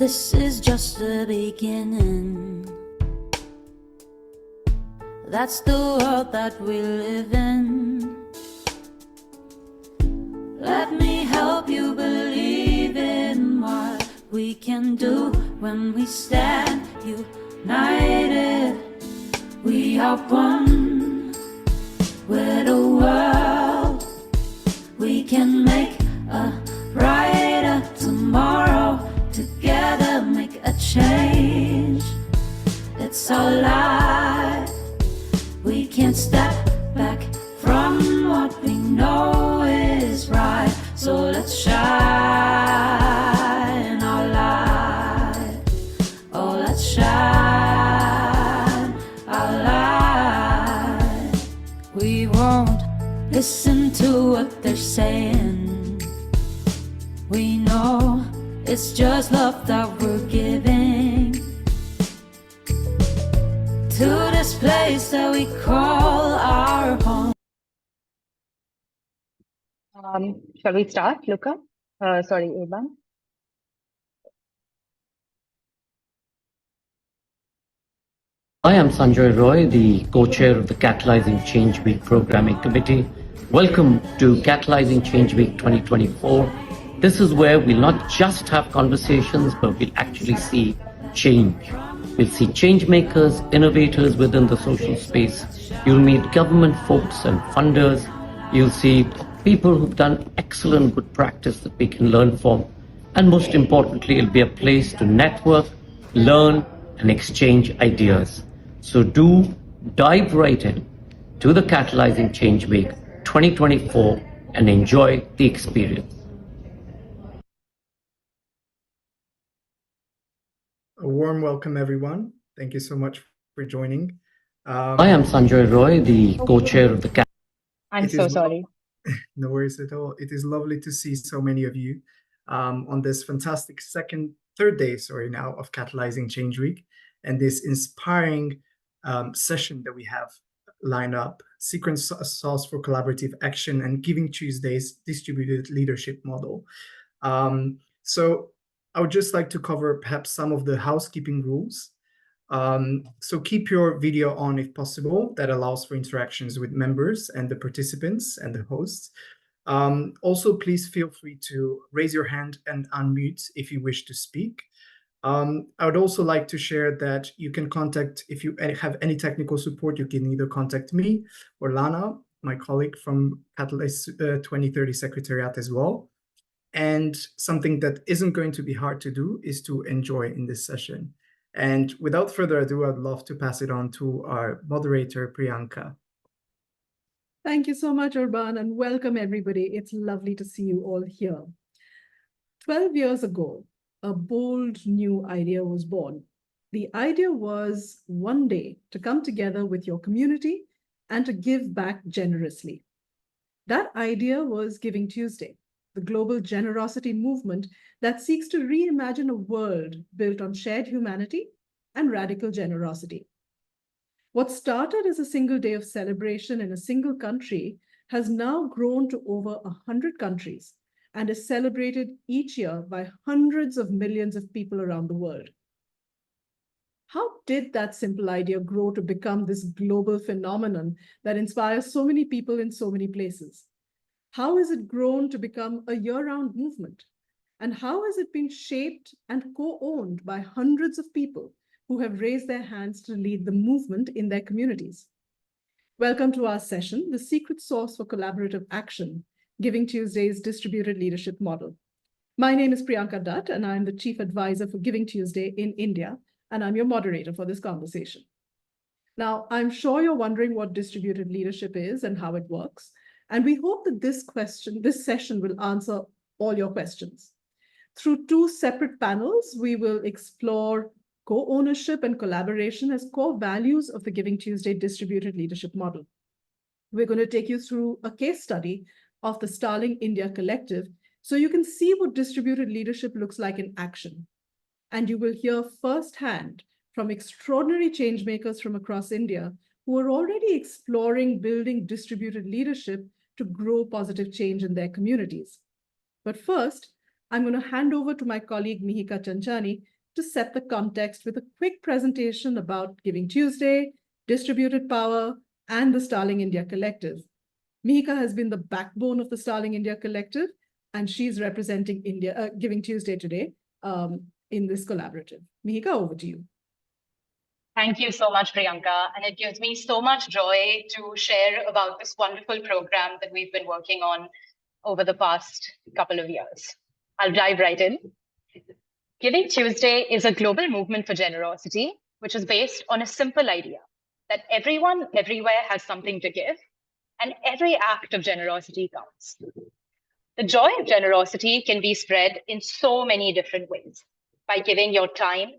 This is just the beginning. That's the world that we live in. Let me help you believe in what we can do when we stand united. We are one with the world. We can make a brighter tomorrow. Together make a change. It's our life. We can't step back from what we know is right. So let's shine our light. Oh, let's shine our light. We won't listen to what they're saying. We know it's just love that we're giving to this place that we call our home. Shall we start, Luca? Sorry, Urban. I am Sanjoy Roy, the co-chair of the Catalyzing Change Week Programming Committee. Welcome to Catalyzing Change Week 2024. This is where we'll not just have conversations, but we'll actually see change. We'll see change makers, innovators within the social space. You'll meet government folks and funders. You'll see people who've done excellent good practice that we can learn from. And most importantly, it'll be a place to network, learn, and exchange ideas. So do dive right in to the Catalyzing Change Week 2024 and enjoy the experience. A warm welcome, everyone. Thank you so much for joining. I am Sanjoy Roy, the co-chair of the I'm so sorry. No worries at all. It is lovely to see so many of you on this fantastic third day now of Catalyzing Change Week, and this inspiring session that we have lined up, Secret Sauce for Collaborative Action and Giving Tuesday's Distributed Leadership Model. So I would just like to cover perhaps some of the housekeeping rules. So keep your video on if possible. That allows for interactions with members and the participants and the hosts. Also, please feel free to raise your hand and unmute if you wish to speak. I would also like to share that you can contact, if you have any technical support, you can either contact me or Lana, my colleague from Catalyst 2030 Secretariat as well. And something that isn't going to be hard to do is to enjoy in this session. And without further ado, I'd love to pass it on to our moderator, Priyanka. Thank you so much, Urban, and welcome everybody. It's lovely to see you all here. 12 years ago, a bold new idea was born. The idea was one day to come together with your community and to give back generously. That idea was Giving Tuesday, the global generosity movement that seeks to reimagine a world built on shared humanity and radical generosity. What started as a single day of celebration in a single country has now grown to over 100 countries and is celebrated each year by hundreds of millions of people around the world. How did that simple idea grow to become this global phenomenon that inspires so many people in so many places? How has it grown to become a year-round movement? And how has it been shaped and co-owned by hundreds of people who have raised their hands to lead the movement in their communities? Welcome to our session, The Secret Sauce for Collaborative Action, Giving Tuesday's Distributed Leadership Model. My name is Priyanka Dutt, and I'm the Chief Advisor for Giving Tuesday in India, and I'm your moderator for this conversation. Now, I'm sure you're wondering what distributed leadership is and how it works. And we hope that this session will answer all your questions. Through two separate panels, we will explore co-ownership and collaboration as core values of the Giving Tuesday distributed leadership model. We're going to take you through a case study of the Starling India Collective so you can see what distributed leadership looks like in action. And you will hear firsthand from extraordinary change makers from across India who are already exploring building distributed leadership to grow positive change in their communities. But first, I'm going to hand over to my colleague Mihika Chanchani to set the context with a quick presentation about Giving Tuesday, distributed power, and the Starling India Collective. Mihika has been the backbone of the Starling India Collective, and she's representing Giving Tuesday today in this collaborative. Mihika, over to you. Thank you so much, Priyanka. And it gives me so much joy to share about this wonderful program that we've been working on over the past couple of years. I'll dive right in. Giving Tuesday is a global movement for generosity, which is based on a simple idea that everyone, everywhere has something to give, and every act of generosity counts. The joy of generosity can be spread in so many different ways: by giving your time,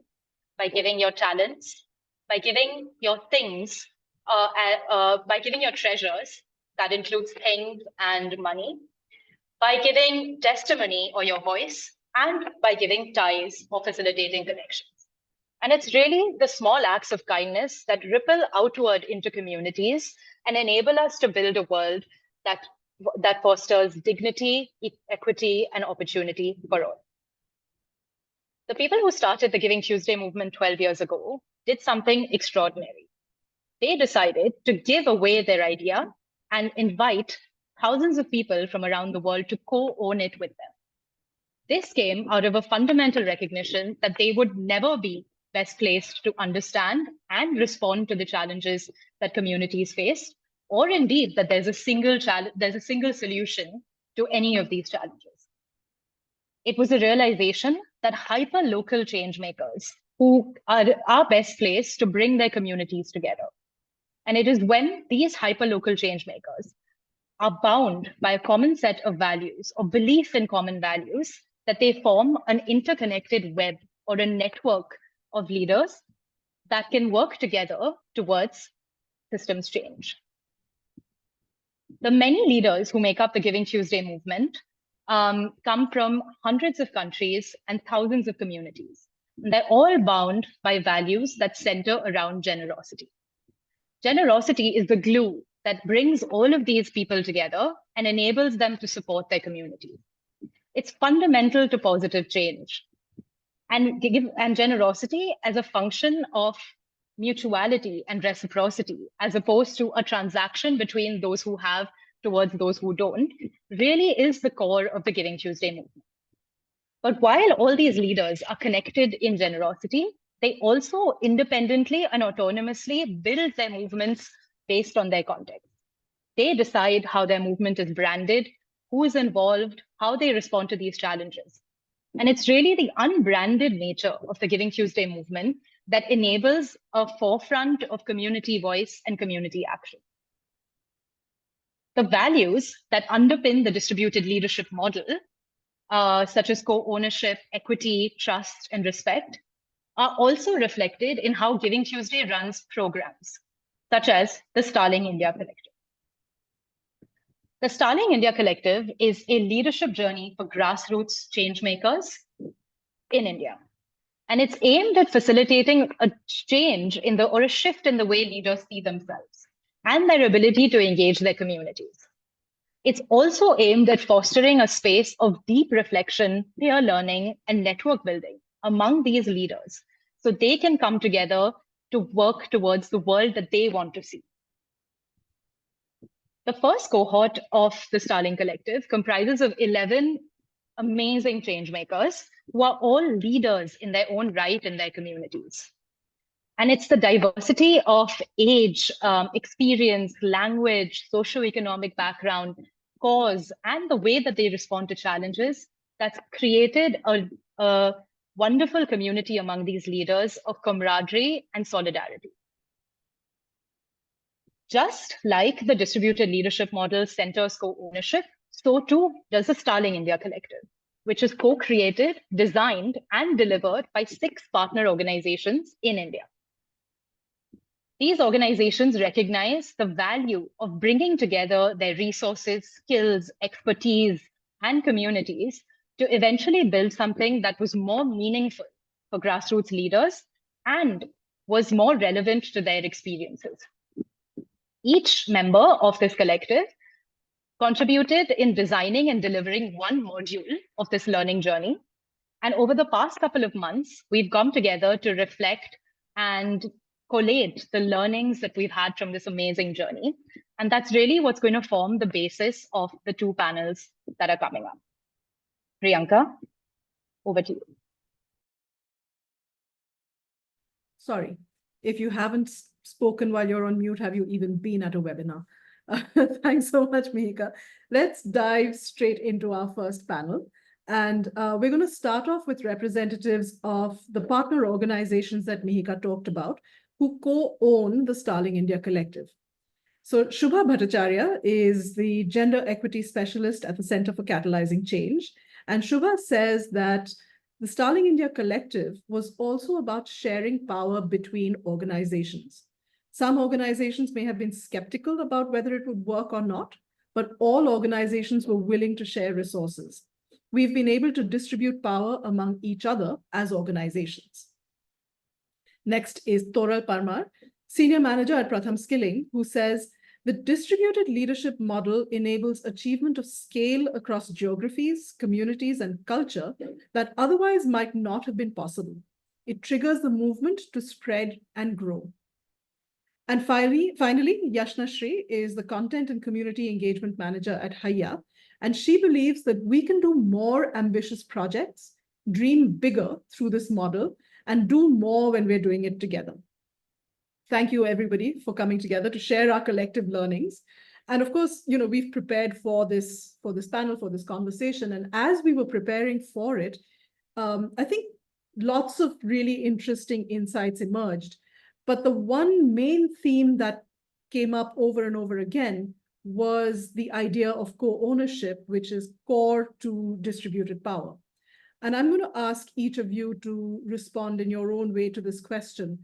by giving your talents, by giving your things, by giving your treasures, that includes things and money, by giving testimony or your voice, and by giving ties or facilitating connections. And it's really the small acts of kindness that ripple outward into communities and enable us to build a world that fosters dignity, equity, and opportunity for all. The people who started the Giving Tuesday movement 12 years ago did something extraordinary. They decided to give away their idea and invite thousands of people from around the world to co-own it with them. This came out of a fundamental recognition that they would never be best placed to understand and respond to the challenges that communities face, or indeed that there's a single solution to any of these challenges. It was a realization that hyper-local change makers who are best placed to bring their communities together. And it is when these hyper-local change makers are bound by a common set of values or belief in common values that they form an interconnected web or a network of leaders that can work together towards systems change. The many leaders who make up the Giving Tuesday movement come from hundreds of countries and thousands of communities. And they're all bound by values that center around generosity. Generosity is the glue that brings all of these people together and enables them to support their communities. It's fundamental to positive change. And generosity as a function of mutuality and reciprocity, as opposed to a transaction between those who have towards those who don't, really is the core of the Giving Tuesday movement. But while all these leaders are connected in generosity, they also independently and autonomously build their movements based on their context. They decide how their movement is branded, who is involved, how they respond to these challenges. And it's really the unbranded nature of the Giving Tuesday movement that enables a forefront of community voice and community action. The values that underpin the distributed leadership model, such as co-ownership, equity, trust, and respect, are also reflected in how Giving Tuesday runs programs, such as the Starling India Collective. The Starling India Collective is a leadership journey for grassroots change makers in India. And it's aimed at facilitating a change or a shift in the way leaders see themselves and their ability to engage their communities. It's also aimed at fostering a space of deep reflection, peer learning, and network building among these leaders so they can come together to work towards the world that they want to see. The first cohort of the Starling Collective comprises of 11 amazing change makers who are all leaders in their own right in their communities. And it's the diversity of age, experience, language, socioeconomic background, cause, and the way that they respond to challenges that's created a wonderful community among these leaders of camaraderie and solidarity. Just like the distributed leadership model centers co-ownership, so too does the Starling India Collective, which is co-created, designed, and delivered by 6 partner organizations in India. These organizations recognize the value of bringing together their resources, skills, expertise, and communities to eventually build something that was more meaningful for grassroots leaders and was more relevant to their experiences. Each member of this collective contributed in designing and delivering one module of this learning journey. And over the past couple of months, we've come together to reflect and collate the learnings that we've had from this amazing journey. And that's really what's going to form the basis of the two panels that are coming up. Priyanka, over to you. Sorry, if you haven't spoken while you're on mute, have you even been at a webinar? Thanks so much, Mihika. Let's dive straight into our first panel. And we're going to start off with representatives of the partner organizations that Mihika talked about, who co-own the Starling India Collective. So Shubha Bhattacharya is the gender equity specialist at the Center for Catalyzing Change. And Shubha says that the Starling India Collective was also about sharing power between organizations. Some organizations may have been skeptical about whether it would work or not, but all organizations were willing to share resources. We've been able to distribute power among each other as organizations. Next is Toral Parmar, Senior Manager at Pratham Skilling, who says, the distributed leadership model enables achievement of scale across geographies, communities, and culture that otherwise might not have been possible. It triggers the movement to spread and grow. And finally, Yashna Shri is the Content and Community Engagement Manager at Hayya, and she believes that we can do more ambitious projects, dream bigger through this model, and do more when we're doing it together. Thank you, everybody, for coming together to share our collective learnings. And of course, we've prepared for this panel, for this conversation. And as we were preparing for it, I think lots of really interesting insights emerged. But the one main theme that came up over and over again was the idea of co-ownership, which is core to distributed power. And I'm going to ask each of you to respond in your own way to this question,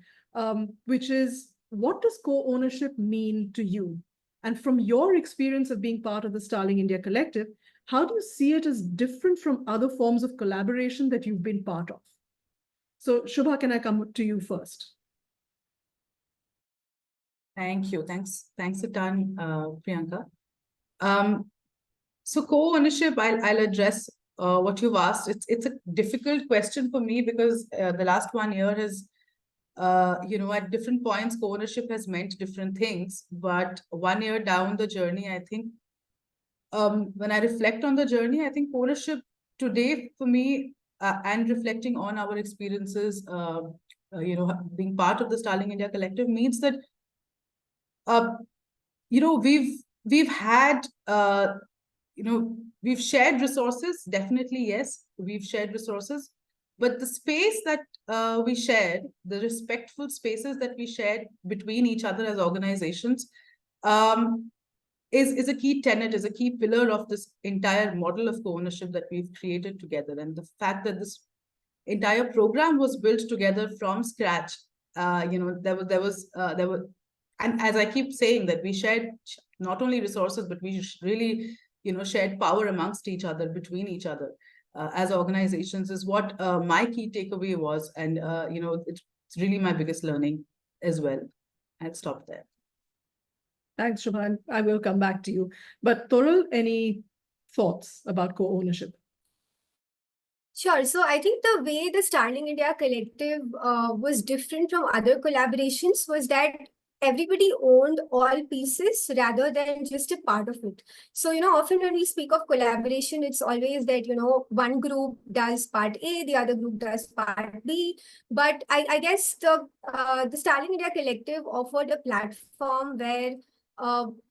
which is, what does co-ownership mean to you? And from your experience of being part of the Starling India Collective, how do you see it as different from other forms of collaboration that you've been part of? So Shubha, can I come to you first? Thank you. Thanks a ton, Priyanka. So co-ownership, I'll address what you've asked. It's a difficult question for me because the last 1 year has, at different points, co-ownership has meant different things. But 1 year down the journey, I think, when I reflect on the journey, I think co-ownership today for me, and reflecting on our experiences, being part of the Starling India Collective means that we've had, we've shared resources, definitely, yes, we've shared resources, but the space that we shared, the respectful spaces that we shared between each other as organizations, is a key tenet, is a key pillar of this entire model of co-ownership that we've created together. And the fact that this entire program was built together from scratch, there were, and as I keep saying, that we shared not only resources, but we really, shared power amongst each other, between each other, as organizations, is what my key takeaway was. And, it's really my biggest learning as well. I'll stop there. Thanks, Shubha. I will come back to you. But Toral, any thoughts about co-ownership? Sure. So I think the way the Starling India Collective was different from other collaborations was that everybody owned all pieces rather than just a part of it. So, often when we speak of collaboration, it's always that, one group does part A, the other group does part B. But I guess the Starling India Collective offered a platform where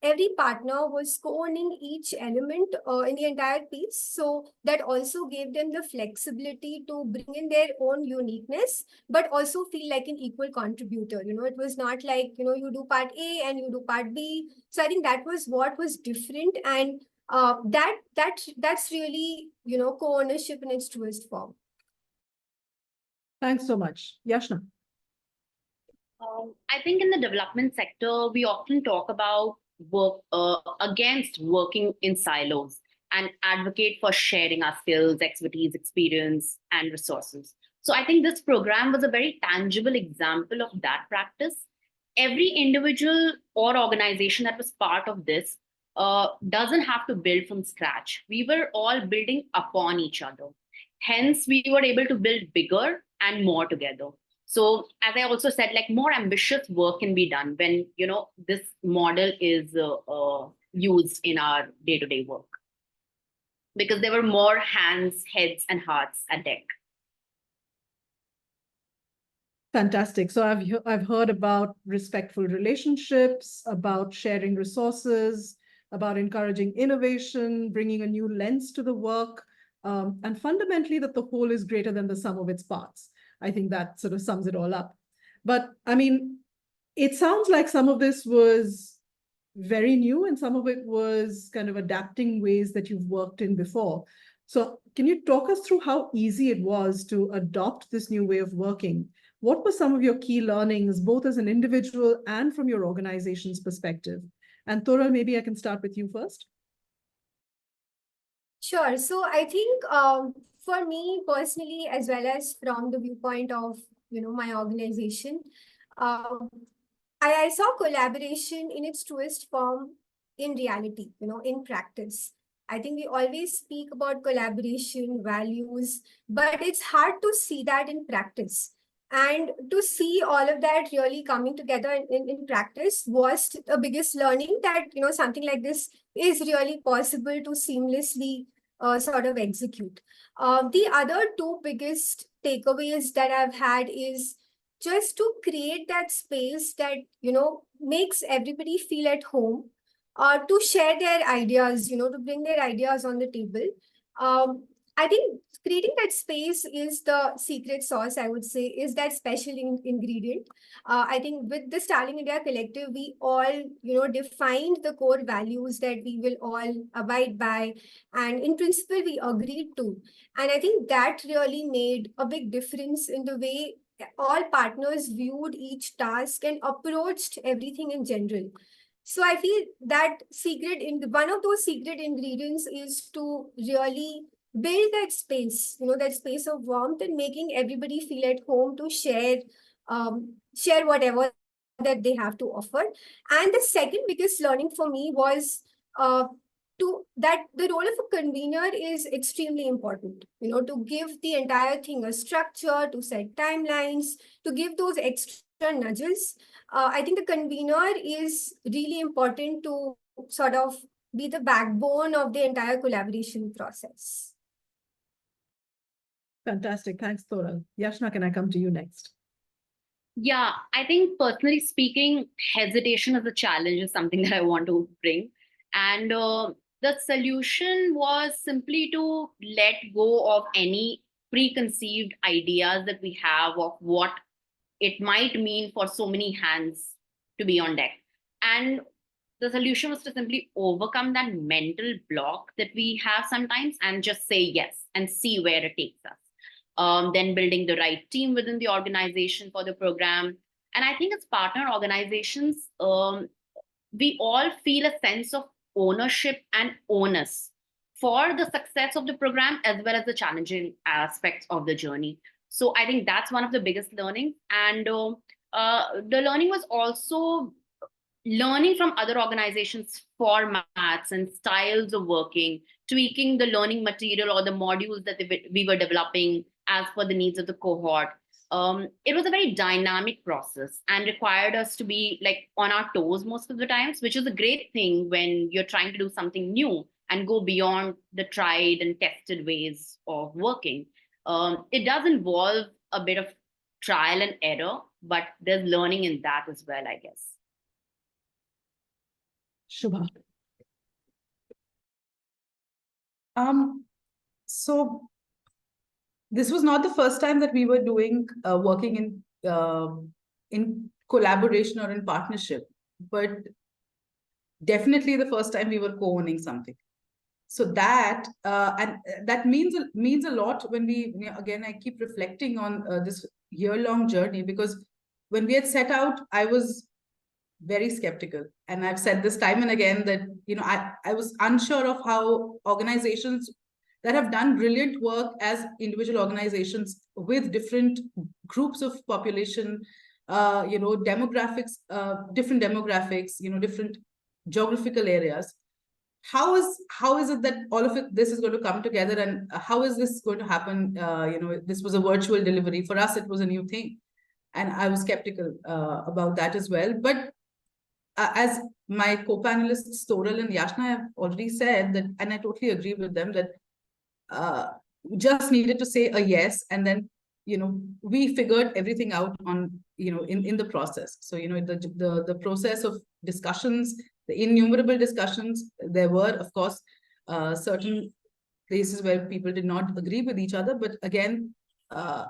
every partner was co-owning each element in the entire piece. So that also gave them the flexibility to bring in their own uniqueness, but also feel like an equal contributor. It was not like, you do part A and you do part B. So I think that was what was different. And that's really, co-ownership in its truest form. Thanks so much. Yashna. I think in the development sector, we often talk about work against working in silos and advocate for sharing our skills, expertise, experience, and resources. So I think this program was a very tangible example of that practice. Every individual or organization that was part of this doesn't have to build from scratch. We were all building upon each other. Hence, we were able to build bigger and more together. So, as I also said, like more ambitious work can be done when this model is used in our day-to-day work, because there were more hands, heads, and hearts at deck. Fantastic. So I've heard about respectful relationships, about sharing resources, about encouraging innovation, bringing a new lens to the work, and fundamentally that the whole is greater than the sum of its parts. I think that sort of sums it all up. But I mean, it sounds like some of this was very new and some of it was kind of adapting ways that you've worked in before. So can you talk us through how easy it was to adopt this new way of working? What were some of your key learnings, both as an individual and from your organization's perspective? And Thoral, maybe I can start with you first. Sure. So I think for me personally, as well as from the viewpoint of my organization, I saw collaboration in its truest form in reality, in practice. I think we always speak about collaboration, values, but it's hard to see that in practice. And to see all of that really coming together in practice was the biggest learning that, something like this is really possible to seamlessly sort of execute. The other two biggest takeaways that I've had is just to create that space that, makes everybody feel at home, to share their ideas, to bring their ideas on the table. I think creating that space is the secret sauce, I would say, is that special ingredient. I think with the Starling India Collective, we all, defined the core values that we will all abide by. And in principle, we agreed to. And I think that really made a big difference in the way all partners viewed each task and approached everything in general. So I feel that one of those secret ingredients is to really build that space, that space of warmth and making everybody feel at home to share whatever that they have to offer. And the second biggest learning for me was that the role of a convener is extremely important, to give the entire thing a structure, to set timelines, to give those extra nudges. I think the convener is really important to sort of be the backbone of the entire collaboration process. Fantastic. Thanks, Thoral. Yashna, can I come to you next? Yeah, I think personally speaking, hesitation as a challenge is something that I want to bring. And the solution was simply to let go of any preconceived ideas that we have of what it might mean for so many hands to be on deck. And the solution was to simply overcome that mental block that we have sometimes and just say yes and see where it takes us. Then building the right team within the organization for the program. And I think as partner organizations, we all feel a sense of ownership and onus for the success of the program as well as the challenging aspects of the journey. So I think that's one of the biggest learnings. And the learning was also learning from other organizations' formats and styles of working, tweaking the learning material or the modules that we were developing as per the needs of the cohort. It was a very dynamic process and required us to be like on our toes most of the times, which is a great thing when you're trying to do something new and go beyond the tried and tested ways of working. It does involve a bit of trial and error, but there's learning in that as well, I guess. Shubha. So this was not the first time that we were working in collaboration or in partnership, but definitely the first time we were co-owning something. So that and that means a lot when we, again, I keep reflecting on this year-long journey, because when we had set out, I was very skeptical, and I've said this time and again that I was unsure of how organizations that have done brilliant work as individual organizations with different groups of population, demographics, different demographics, different geographical areas, how is it that all of this is going to come together, and how is this going to happen? This was a virtual delivery. For us, it was a new thing. And I was skeptical about that as well. But as my co-panelists, Toral and Yashna, have already said that, and I totally agree with them, that just needed to say a yes, and then we figured everything out on in the process. So the process of discussions, the innumerable discussions, there were of course certain places where people did not agree with each other, but again,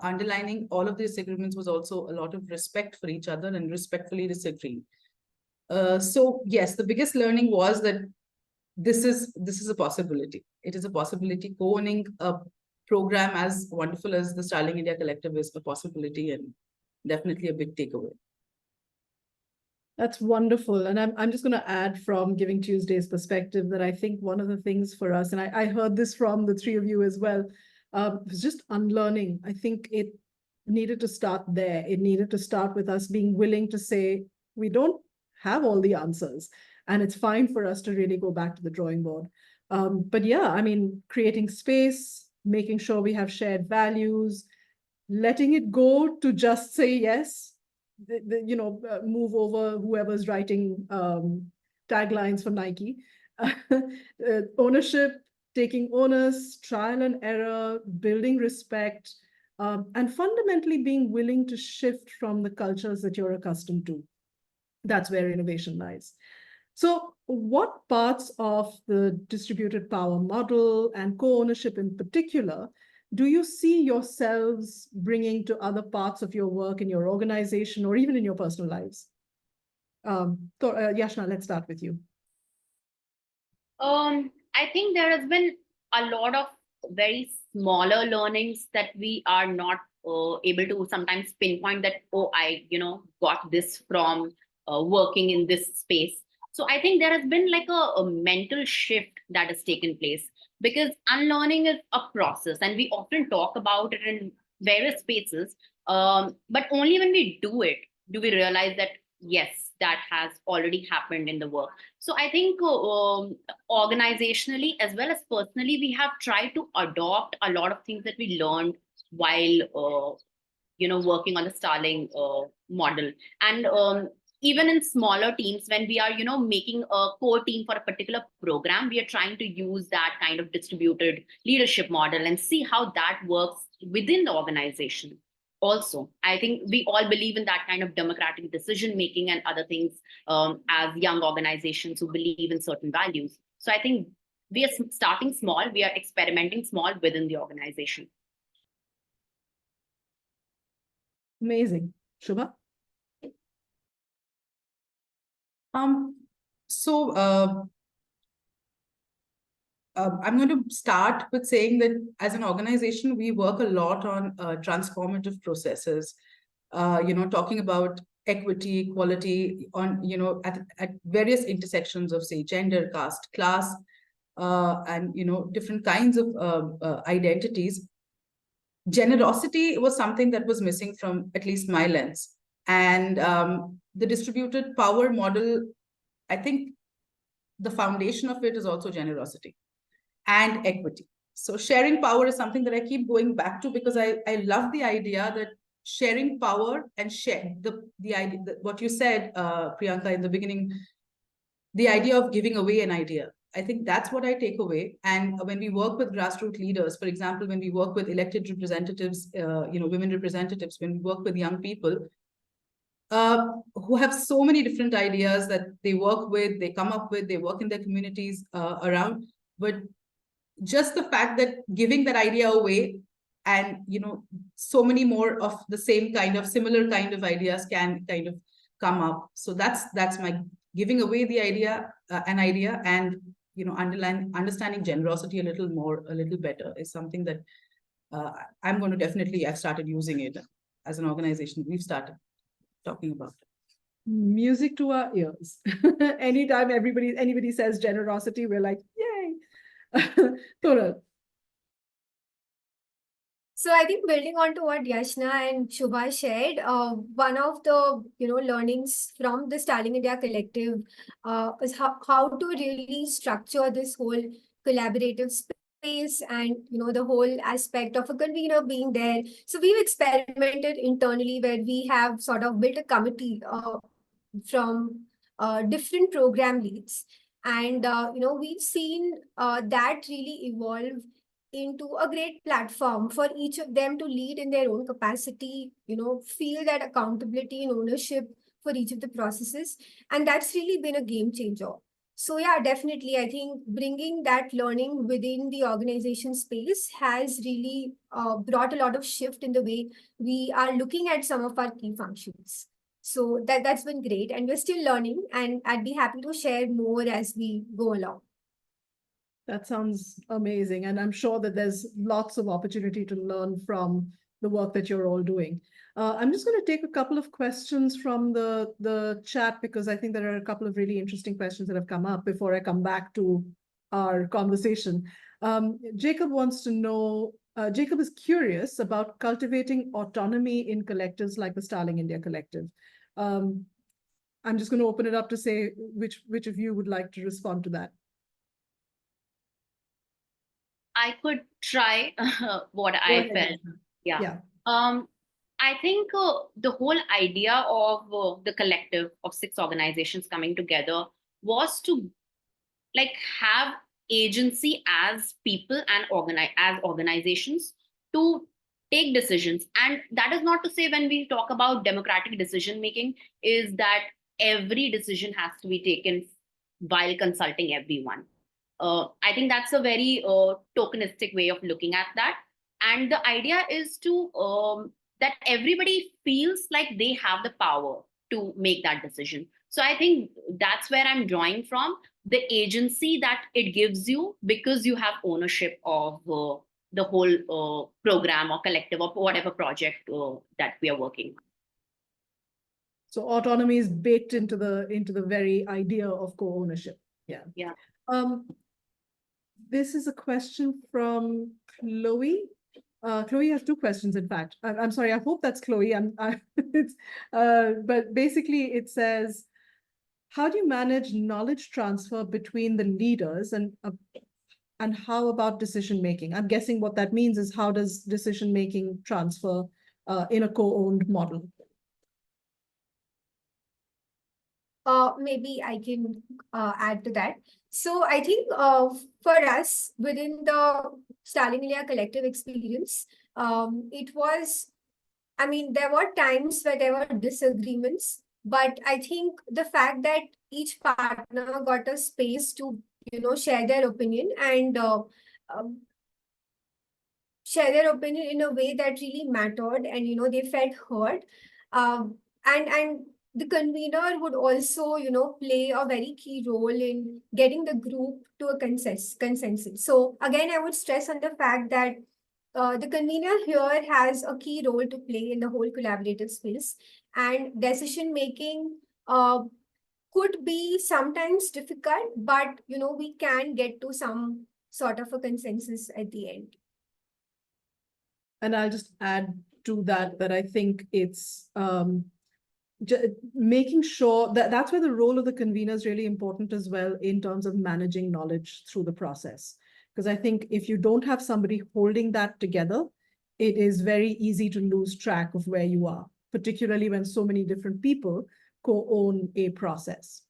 underlining all of these disagreements was also a lot of respect for each other and respectfully disagree. So yes, the biggest learning was that this is a possibility. It is a possibility. Co-owning a program as wonderful as the Starling India Collective is a possibility, and definitely a big takeaway. That's wonderful. And I'm just going to add from Giving Tuesday's perspective that I think one of the things for us, and I heard this from the three of you as well, was just unlearning. I think it needed to start there. It needed to start with us being willing to say, we don't have all the answers, and it's fine for us to really go back to the drawing board. But yeah, I mean, creating space, making sure we have shared values, letting it go to just say yes, move over whoever's writing taglines for Nike. Ownership, taking onus, trial and error, building respect, and fundamentally being willing to shift from the cultures that you're accustomed to. That's where innovation lies. So what parts of the distributed power model and co-ownership in particular do you see yourselves bringing to other parts of your work in your organization or even in your personal lives? Yashna, let's start with you. I think there has been a lot of very smaller learnings that we are not able to sometimes pinpoint that, oh, I got this from working in this space. So I think there has been like a mental shift that has taken place, because unlearning is a process, and we often talk about it in various spaces, but only when we do it do we realize that yes, that has already happened in the work. So I think organizationally as well as personally, we have tried to adopt a lot of things that we learned while working on the Starling model. And even in smaller teams, when we are making a core team for a particular program, we are trying to use that kind of distributed leadership model and see how that works within the organization. Also, I think we all believe in that kind of democratic decision making and other things as young organizations who believe in certain values. So I think we are starting small, we are experimenting small within the organization. Amazing. Shubha? I'm going to start with saying that as an organization, we work a lot on transformative processes, talking about equity, equality on, at various intersections of, say, gender, caste, class, and, different kinds of identities. Generosity was something that was missing from at least my lens. And the distributed power model, I think the foundation of it is also generosity and equity. So sharing power is something that I keep going back to, because I love the idea that sharing power and share the idea, what you said, Priyanka, in the beginning, the idea of giving away an idea. I think that's what I take away. And when we work with grassroots leaders, for example, when we work with elected representatives, women representatives, when we work with young people, who have so many different ideas that they work with, they come up with, they work in their communities around. But just the fact that giving that idea away and, so many more of the same kind of similar kind of ideas can kind of come up. So that's my giving away the idea, an idea, and, understanding generosity a little better is something that I'm going to definitely, I've started using it as an organization. We've started talking about it. Music to our ears. Anytime anybody says generosity, we're like, yay. Toral. So I think building on to what Yashna and Shubha shared, one of the learnings from the Starling India Collective is how to really structure this whole collaborative space and the whole aspect of a convener being there. So we've experimented internally where we have sort of built a committee from different program leads, and we've seen that really evolve into a great platform for each of them to lead in their own capacity, feel that accountability and ownership for each of the processes. And that's really been a game changer. So yeah, definitely, I think bringing that learning within the organization space has really brought a lot of shift in the way we are looking at some of our key functions. So that's been great, and we're still learning, and I'd be happy to share more as we go along. That sounds amazing. And I'm sure that there's lots of opportunity to learn from the work that you're all doing. I'm just going to take a couple of questions from the chat, because I think there are a couple of really interesting questions that have come up before I come back to our conversation. Jacob wants to know, Jacob is curious about cultivating autonomy in collectives like the Starling India Collective. I'm just going to open it up to say which of you would like to respond to that. I could try what I felt. Yeah. I think the whole idea of the collective of 6 organizations coming together was to have agency as people and as organizations to take decisions. And that is not to say, when we talk about democratic decision making, is that every decision has to be taken while consulting everyone. I think that's a very tokenistic way of looking at that. And the idea is to that everybody feels like they have the power to make that decision. So I think that's where I'm drawing from, the agency that it gives you because you have ownership of the whole program or collective or whatever project that we are working on. So autonomy is baked into the very idea of co-ownership. Yeah. Yeah. This is a question from Chloe. Chloe has 2 questions, in fact. I'm sorry, I hope that's Chloe. But basically it says, how do you manage knowledge transfer between the leaders, and how about decision making? I'm guessing what that means is, how does decision making transfer in a co-owned model? Maybe I can add to that. So I think for us within the Starling India Collective experience, it was, I mean, there were times where there were disagreements, but I think the fact that each partner got a space to, share their opinion and share their opinion in a way that really mattered, and they felt heard. And the convener would also, play a very key role in getting the group to a consensus. So again, I would stress on the fact that the convener here has a key role to play in the whole collaborative space, and decision making could be sometimes difficult, but we can get to some sort of a consensus at the end. And I'll just add to that I think it's making sure that that's where the role of the convener is really important as well, in terms of managing knowledge through the process. Because I think if you don't have somebody holding that together, it is very easy to lose track of where you are, particularly when so many different people co-own a process.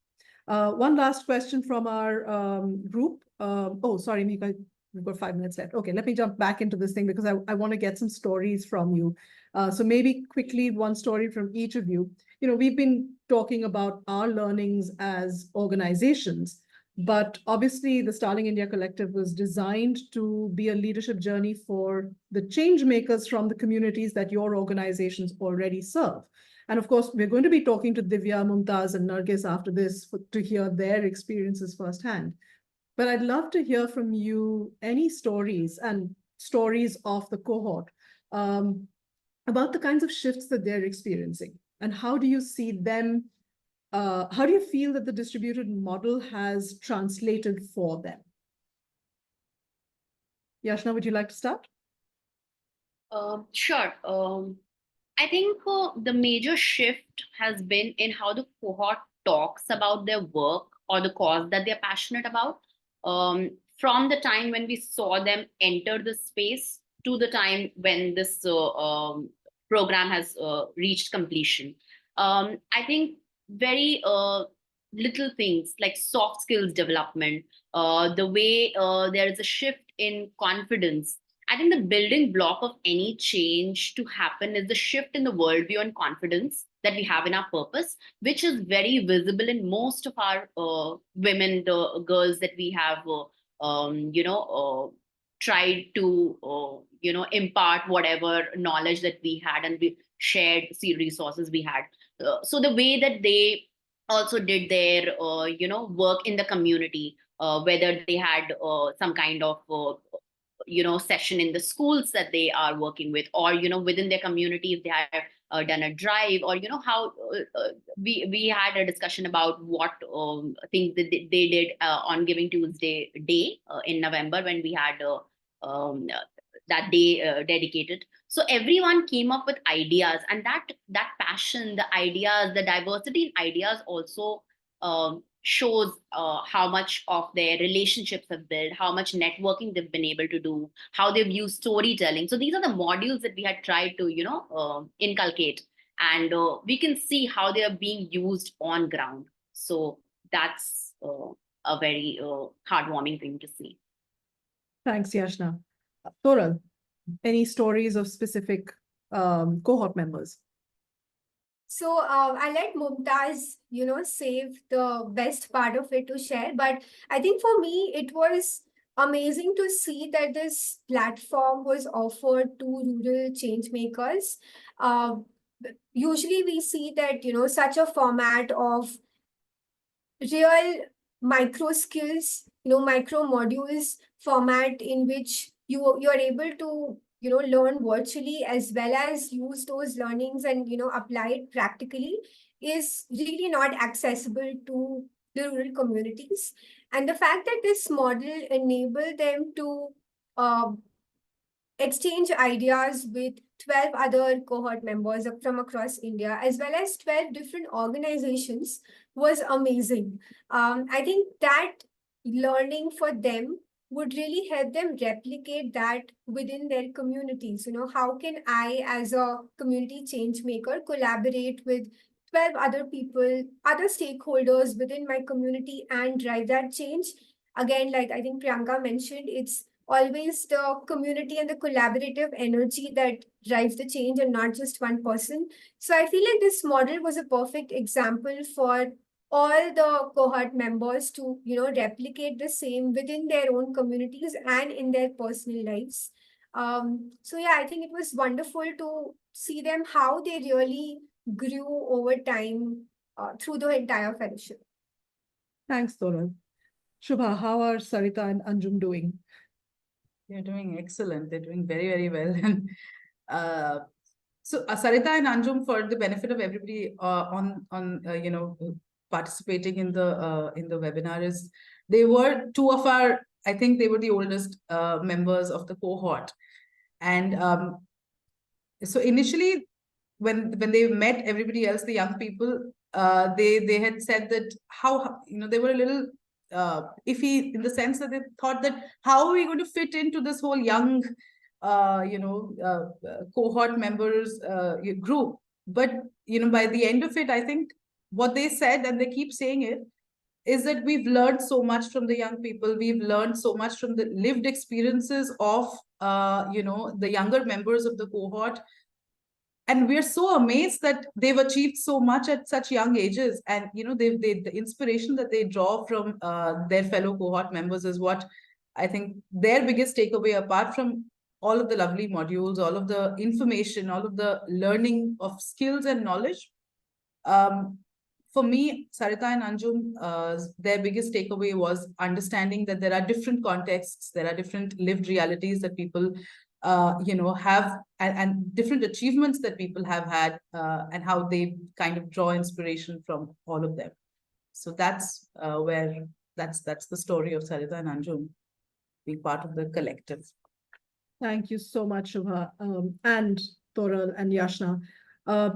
One last question from our group. Oh, sorry, Mika, we've got 5 minutes left. Okay, let me jump back into this thing, because I want to get some stories from you. So maybe quickly, one story from each of you. We've been talking about our learnings as organizations, but obviously the Starling India Collective was designed to be a leadership journey for the change makers from the communities that your organizations already serve. And of course, we're going to be talking to Divya, Mumtaz, and Nargis after this to hear their experiences firsthand. But I'd love to hear from you any stories and stories of the cohort about the kinds of shifts that they're experiencing. And how do you see them, how do you feel that the distributed model has translated for them? Yashna, would you like to start? Sure. I think the major shift has been in how the cohort talks about their work or the cause that they're passionate about. From the time when we saw them enter the space to the time when this program has reached completion. I think very little things like soft skills development, the way there is a shift in confidence. I think the building block of any change to happen is the shift in the worldview and confidence that we have in our purpose, which is very visible in most of our women, the girls that we have, tried to, impart whatever knowledge that we had and we shared resources we had. So the way that they also did their, work in the community, whether they had some kind of session in the schools that they are working with, or within their community if they have done a drive, or how we had a discussion about what things that they did on Giving Tuesday day in November, when we had that day dedicated. So everyone came up with ideas, and that passion, the ideas, the diversity in ideas also shows how much of their relationships have built, how much networking they've been able to do, how they've used storytelling. So these are the modules that we had tried to, inculcate, and we can see how they are being used on ground. So that's a very heartwarming thing to see. Thanks, Yashna. Toral, any stories of specific cohort members? So I let Mumtaz, save the best part of it to share. But I think for me, it was amazing to see that this platform was offered to rural change makers. Usually we see that, such a format of real micro skills, micro modules format in which you're able to learn virtually as well as use those learnings and apply it practically, is really not accessible to the rural communities. And the fact that this model enabled them to exchange ideas with 12 other cohort members from across India, as well as 12 different organizations, was amazing. I think that learning for them would really help them replicate that within their communities. How can I, as a community change maker, collaborate with 12 other people, other stakeholders within my community and drive that change? Again, like I think Priyanka mentioned, it's always the community and the collaborative energy that drives the change and not just one person. So I feel like this model was a perfect example for all the cohort members to, replicate the same within their own communities and in their personal lives. So yeah, I think it was wonderful to see them, how they really grew over time through the entire fellowship. Thanks, Toral. Shubha, how are Sarita and Anjum doing? They're doing excellent. They're doing very, very well. And so Sarita and Anjum, for the benefit of everybody participating in the webinar, is they were two of our, I think they were the oldest members of the cohort. And so initially, when they met everybody else, the young people, they had said that how they were a little iffy, in the sense that they thought that how are we going to fit into this whole young cohort members group. But by the end of it, I think what they said, and they keep saying it, is that we've learned so much from the young people. We've learned so much from the lived experiences of the younger members of the cohort. And we're so amazed that they've achieved so much at such young ages. And the inspiration that they draw from their fellow cohort members is what I think their biggest takeaway, apart from all of the lovely modules, all of the information, all of the learning of skills and knowledge. For me, Sarita and Anjum, their biggest takeaway was understanding that there are different contexts, there are different lived realities that people have, and different achievements that people have had, and how they kind of draw inspiration from all of them. So that's that's the story of Sarita and Anjum being part of the collective. Thank you so much, Shubha, and Toral and Yashna.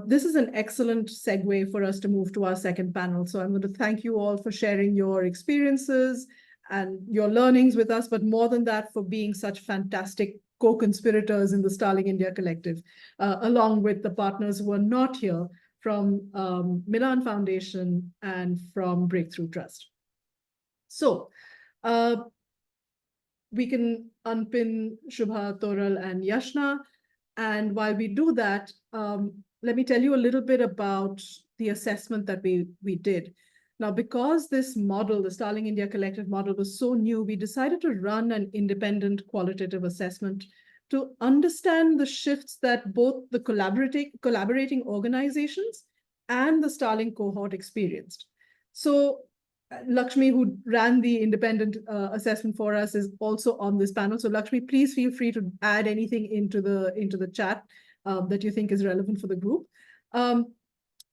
This is an excellent segue for us to move to our second panel. So I'm going to thank you all for sharing your experiences and your learnings with us, but more than that, for being such fantastic co-conspirators in the Starling India Collective, along with the partners who are not here from Milan Foundation and from Breakthrough Trust. So we can unpin Shubha, Toral, and Yashna. And while we do that, let me tell you a little bit about the assessment that we did. Now, because this model, the Starling India Collective model, was so new, we decided to run an independent qualitative assessment to understand the shifts that both the collaborating organizations and the Starling cohort experienced. So Lakshmi, who ran the independent assessment for us, is also on this panel. So Lakshmi, please feel free to add anything into the chat that you think is relevant for the group.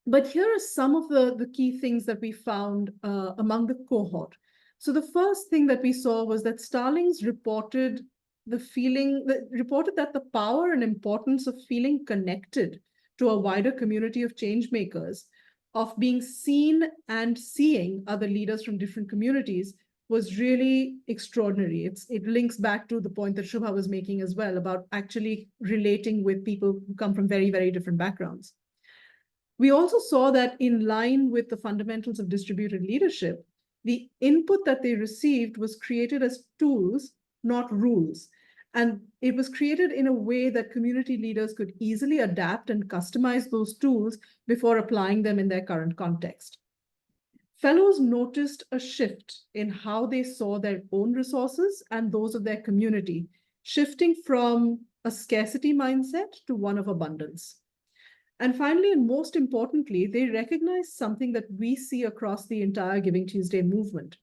But here are some of the key things that we found among the cohort. So the first thing that we saw was that Starlings reported that the power and importance of feeling connected to a wider community of change makers, of being seen and seeing other leaders from different communities, was really extraordinary. It links back to the point that Shubha was making as well about actually relating with people who come from very, very different backgrounds. We also saw that in line with the fundamentals of distributed leadership, the input that they received was created as tools, not rules. And it was created in a way that community leaders could easily adapt and customize those tools before applying them in their current context. Fellows noticed a shift in how they saw their own resources and those of their community, shifting from a scarcity mindset to one of abundance. And finally, and most importantly, they recognized something that we see across the entire Giving Tuesday movement,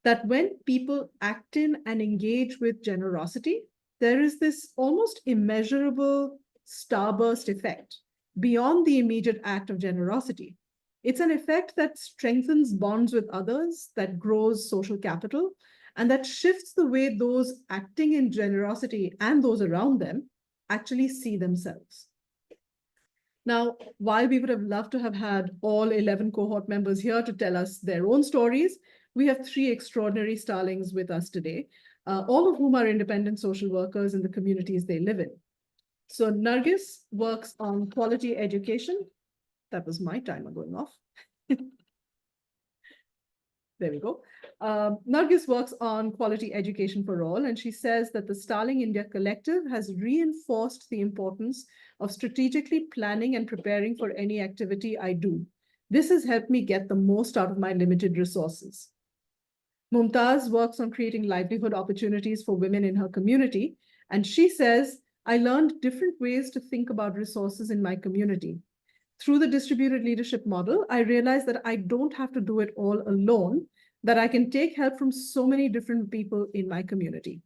that when people act in and engage with generosity, there is this almost immeasurable starburst effect beyond the immediate act of generosity. It's an effect that strengthens bonds with others, that grows social capital, and that shifts the way those acting in generosity and those around them actually see themselves. Now, while we would have loved to have had all 11 cohort members here to tell us their own stories, we have 3 extraordinary Starlings with us today, all of whom are independent social workers in the communities they live in. So Nargis works on quality education. That was my timer going off. There we go. Nargis works on quality education for all, and she says that the Starling India Collective has reinforced the importance of strategically planning and preparing for any activity I do. This has helped me get the most out of my limited resources. Mumtaz works on creating livelihood opportunities for women in her community, and she says, I learned different ways to think about resources in my community. Through the distributed leadership model, I realized that I don't have to do it all alone, that I can take help from so many different people in my community.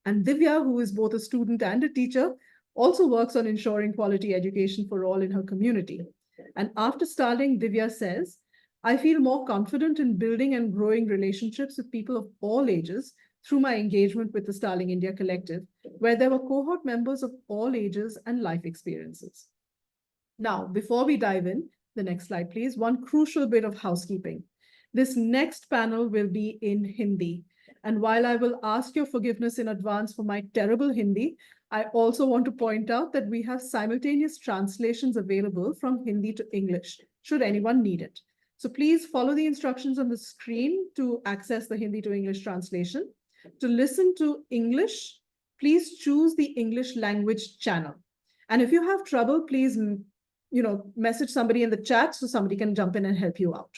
And Divya, who is both a student and a teacher, also works on ensuring quality education for all in her community. And after Starling, Divya says, I feel more confident in building and growing relationships with people of all ages through my engagement with the Starling India Collective, where there were cohort members of all ages and life experiences. Now, before we dive in, the next slide, please, one crucial bit of housekeeping. This next panel will be in Hindi. And while I will ask your forgiveness in advance for my terrible Hindi, I also want to point out that we have simultaneous translations available from Hindi to English, should anyone need it. So please follow the instructions on the screen to access the Hindi to English translation. To listen to English, please choose the English language channel. And if you have trouble, please message somebody in the chat so somebody can jump in and help you out.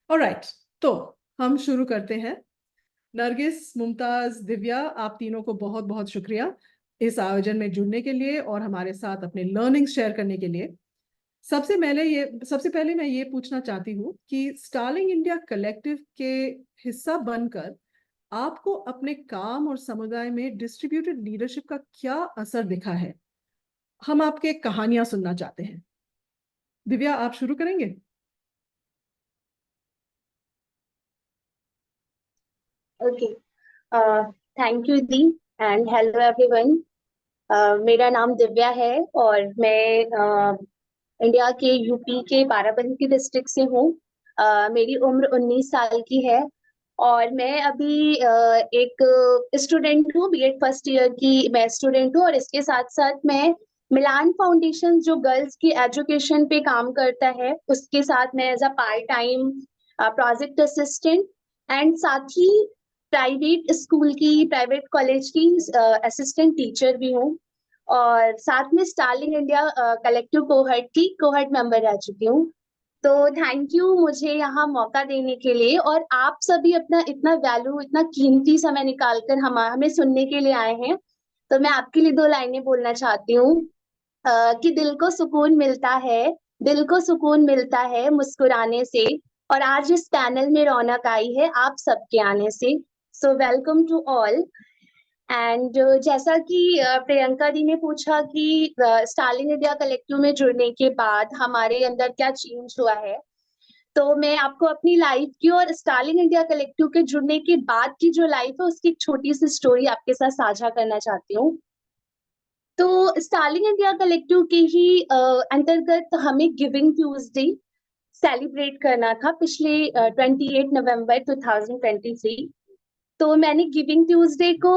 All right, तो हम शुरू करते हैं. नरगिस, मुमताज, दिव्या, आप तीनों को बहुत बहुत शुक्रिया इस आयोजन में जुड़ने के लिए और हमारे साथ अपने लर्निंग्स शेयर करने के लिए. सबसे पहले मैं ये पूछना चाहती हूँ कि स्टार्लिंग इंडिया कलेक्टिव के हिस्सा बनकर आपको अपने काम और समुदाय में डिस्ट्रीब्यूटेड लीडरशिप का क्या असर दिखा है? हम आपके कहानियां सुनना चाहते हैं. दिव्या, आप शुरू करेंगे? Okay. Thank you, Dee. And hello everyone. मेरा नाम दिव्या है और मैं इंडिया के यूपी के बाराबंकी डिस्ट्रिक्ट से हूँ। मेरी उम्र 19 साल की है और मैं अभी एक स्टूडेंट हूँ, बीएड फर्स्ट ईयर की मैं स्टूडेंट हूँ। और इसके साथ साथ मैं मिलान फाउंडेशन जो गर्ल्स की एजुकेशन पे काम करता है उसके साथ मैं as a part time project assistant and साथ ही प्राइवेट स्कूल की प्राइवेट कॉलेज की असिस्टेंट टीचर भी हूँ। और साथ में स्टार्लिंग इंडिया कलेक्टिव कोहर्ट की कोहर्ट मेंबर रह चुकी हूँ। तो थैंक यू मुझे यहाँ मौका देने के लिए, और आप सभी अपना इतना वैल्यू इतना कीमती समय निकाल कर हमें सुनने के लिए आए हैं। तो मैं आपके लिए 2 लाइनें बोलना चाहती हूँ कि दिल को सुकून मिलता है, दिल को सुकून मिलता है मुस्कुराने से, और आज इस पैनल में रौनक आई है आप सबके आने से। So welcome to all. And जैसा कि प्रियंका दी ने पूछा कि स्टार्लिंग इंडिया कलेक्टिव में जुड़ने के बाद हमारे अंदर क्या चेंज हुआ है, तो मैं आपको अपनी लाइफ की और स्टार्लिंग इंडिया कलेक्टिव के जुड़ने के बाद की जो लाइफ है उसकी एक छोटी सी स्टोरी आपके साथ साझा करना चाहती हूँ। तो स्टार्लिंग इंडिया कलेक्टिव के ही अंतर्गत हमें गिविंग ट्यूसडे सेलिब्रेट करना था पिछले 28 नवंबर 2023। तो मैंने गिविंग ट्यूसडे को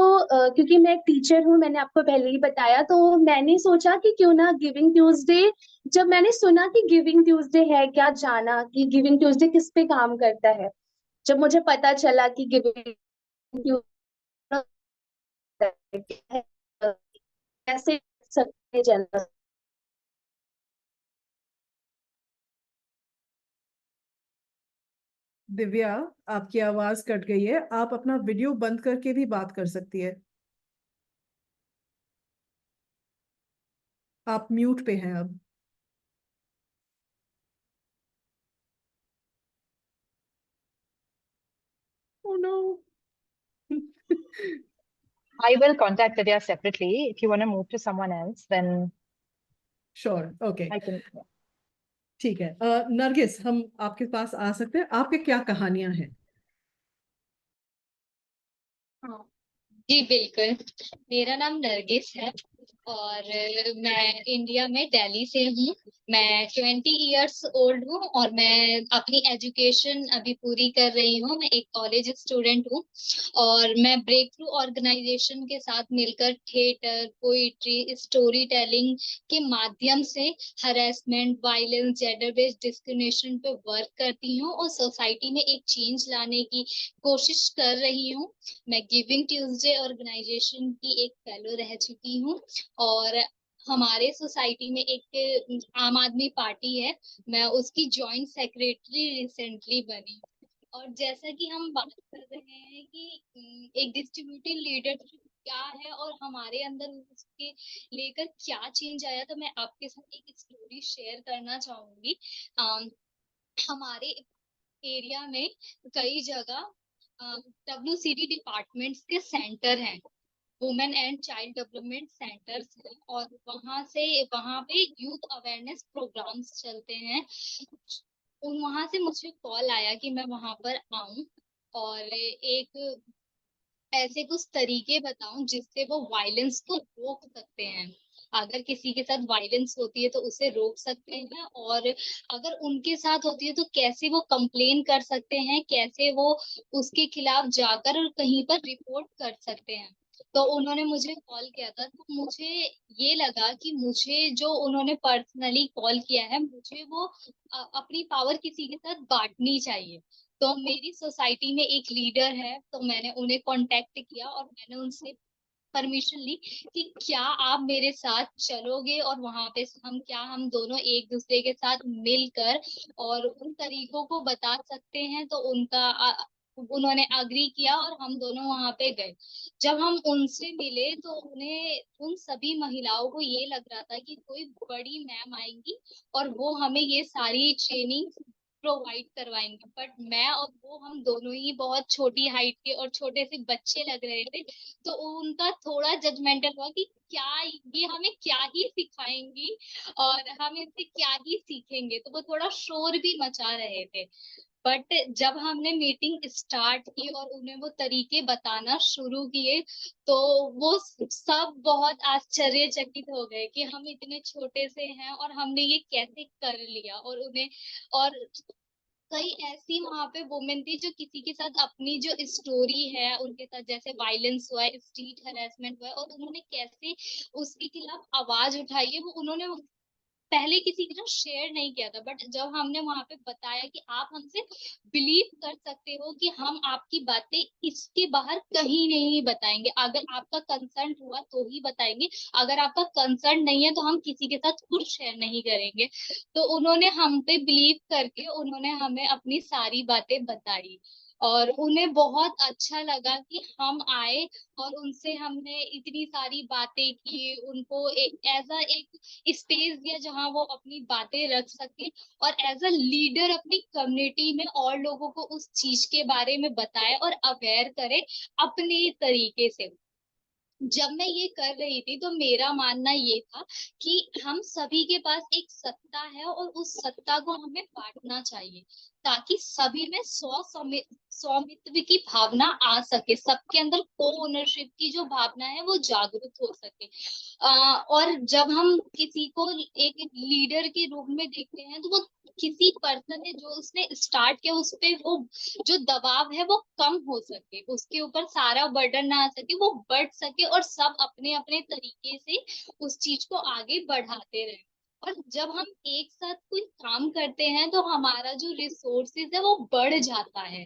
क्योंकि मैं एक टीचर हूँ, मैंने आपको पहले ही बताया, तो मैंने सोचा कि क्यों ना गिविंग ट्यूसडे, जब मैंने सुना कि गिविंग ट्यूसडे है, क्या जाना कि गिविंग ट्यूसडे किस पे काम करता है, जब मुझे पता चला कि गिविंग ट्यूसडे कैसे सकते जनरल। दिव्या, आपकी आवाज कट गई है। आप अपना वीडियो बंद करके भी बात कर सकती है। आप म्यूट पे हैं अब। Oh no. I will contact Vidya separately. If you want to move to someone else, then Sure. Okay. I can. ठीक है। नरगिस, हम आपके पास आ सकते हैं? आपके क्या कहानियां हैं? हाँ, जी बिल्कुल। मेरा नाम नरगिस है और मैं इंडिया में दिल्ली से हूँ। मैं 20 इयर्स ओल्ड हूँ और मैं अपनी एजुकेशन अभी पूरी कर रही हूँ। मैं एक कॉलेज स्टूडेंट हूँ और मैं ब्रेक थ्रू ऑर्गेनाइजेशन के साथ मिलकर थिएटर, पोइट्री, स्टोरी टेलिंग के माध्यम से harassment, violence, gender based discrimination पे वर्क करती हूँ और सोसाइटी में एक चेंज लाने की कोशिश कर रही हूँ। मैं गिविंग ट्यूसडे ऑर्गेनाइजेशन की एक फेलो रह चुकी हूँ और हमारे सोसाइटी में एक आम आदमी पार्टी है, मैं उसकी जॉइंट सेक्रेटरी रिसेंटली बनी। और जैसा कि हम बात कर रहे हैं कि एक डिस्ट्रीब्यूटिव लीडरशिप क्या है और हमारे अंदर उसके लेकर क्या चेंज आया, तो मैं आपके साथ एक स्टोरी शेयर करना चाहूंगी। हमारे एरिया में कई जगह WCD डिपार्टमेंट्स के सेंटर हैं, women and child development centres हैं, और वहां पे यूथ अवेयरनेस प्रोग्राम्स चलते हैं। वहां से मुझे कॉल आया कि मैं वहां पर आऊं और एक ऐसे कुछ तरीके बताऊं जिससे वो वायलेंस को रोक सकते हैं। अगर किसी के साथ वायलेंस होती है तो उसे रोक सकते हैं, और अगर उनके साथ होती है तो कैसे वो कंप्लेन कर सकते हैं, कैसे वो उसके खिलाफ जाकर और कहीं पर रिपोर्ट कर सकते हैं। तो उन्होंने मुझे कॉल किया था, तो मुझे ये लगा कि मुझे जो उन्होंने पर्सनली कॉल किया है, मुझे वो अपनी पावर किसी के साथ बांटनी चाहिए। तो मेरी सोसाइटी में एक लीडर है, तो मैंने उन्हें कांटेक्ट किया और मैंने उनसे परमिशन ली कि क्या आप मेरे साथ चलोगे और वहां पे हम दोनों एक दूसरे के साथ मिलकर और उन तरीकों को बता सकते हैं। तो उन्होंने अग्री किया और हम दोनों वहां पे गए। जब हम उनसे मिले तो उन्हें उन सभी महिलाओं को ये लग रहा था कि कोई बड़ी मैम आएंगी और वो हमें ये सारी ट्रेनिंग प्रोवाइड करवाएंगे, बट मैं और वो हम दोनों ही बहुत छोटी हाइट के और छोटे से बच्चे लग रहे थे। तो उनका थोड़ा जजमेंटल हुआ कि क्या ये हमें क्या ही सिखाएंगी और हम इनसे क्या ही सीखेंगे, तो वो थोड़ा शोर भी मचा रहे थे। बट जब हमने मीटिंग स्टार्ट की और उन्हें वो तरीके बताना शुरू किए, तो वो सब बहुत आश्चर्यचकित हो गए कि हम इतने छोटे से हैं और हमने ये कैसे कर लिया। और उन्हें, और कई ऐसी वहां पे वुमेन थी जो किसी के साथ अपनी जो स्टोरी है उनके साथ, जैसे वायलेंस हुआ है, स्ट्रीट हरेसमेंट हुआ है, और उन्होंने कैसे उसके खिलाफ आवाज उठाई है, वो उन्होंने पहले किसी के साथ शेयर नहीं किया था। बट जब हमने वहां पे बताया कि आप हमसे बिलीव कर सकते हो कि हम आपकी बातें इसके बाहर कहीं नहीं बताएंगे, अगर आपका कंसर्न हुआ तो ही बताएंगे, अगर आपका कंसर्न नहीं है तो हम किसी के साथ कुछ शेयर नहीं करेंगे, तो उन्होंने हम पे बिलीव करके उन्होंने हमें अपनी सारी बातें बताई। और उन्हें बहुत अच्छा लगा कि हम आए और उनसे हमने इतनी सारी बातें की, उनको एक स्पेस दिया जहां वो अपनी बातें रख सके, और एज अ लीडर अपनी कम्युनिटी में और लोगों को उस चीज के बारे में बताए और अवेयर करे अपने तरीके से। जब मैं ये कर रही थी तो मेरा मानना ये था कि हम सभी के पास एक सत्ता है और उस सत्ता को हमें बांटना चाहिए, ताकि सभी में स्वामित्व की भावना आ सके, सबके अंदर को ओनरशिप की जो भावना है वो जागरूक हो सके। और जब हम किसी को एक लीडर के रूप में देखते हैं तो वो किसी पर्सन ने जो उसने स्टार्ट किया उस पे वो जो दबाव है वो कम हो सके, उसके ऊपर सारा बर्डन ना आ सके, वो बढ़ सके और सब अपने अपने तरीके से उस चीज को आगे बढ़ाते रहे। और जब हम एक साथ कोई काम करते हैं तो हमारा जो रिसोर्सेज है वो बढ़ जाता है।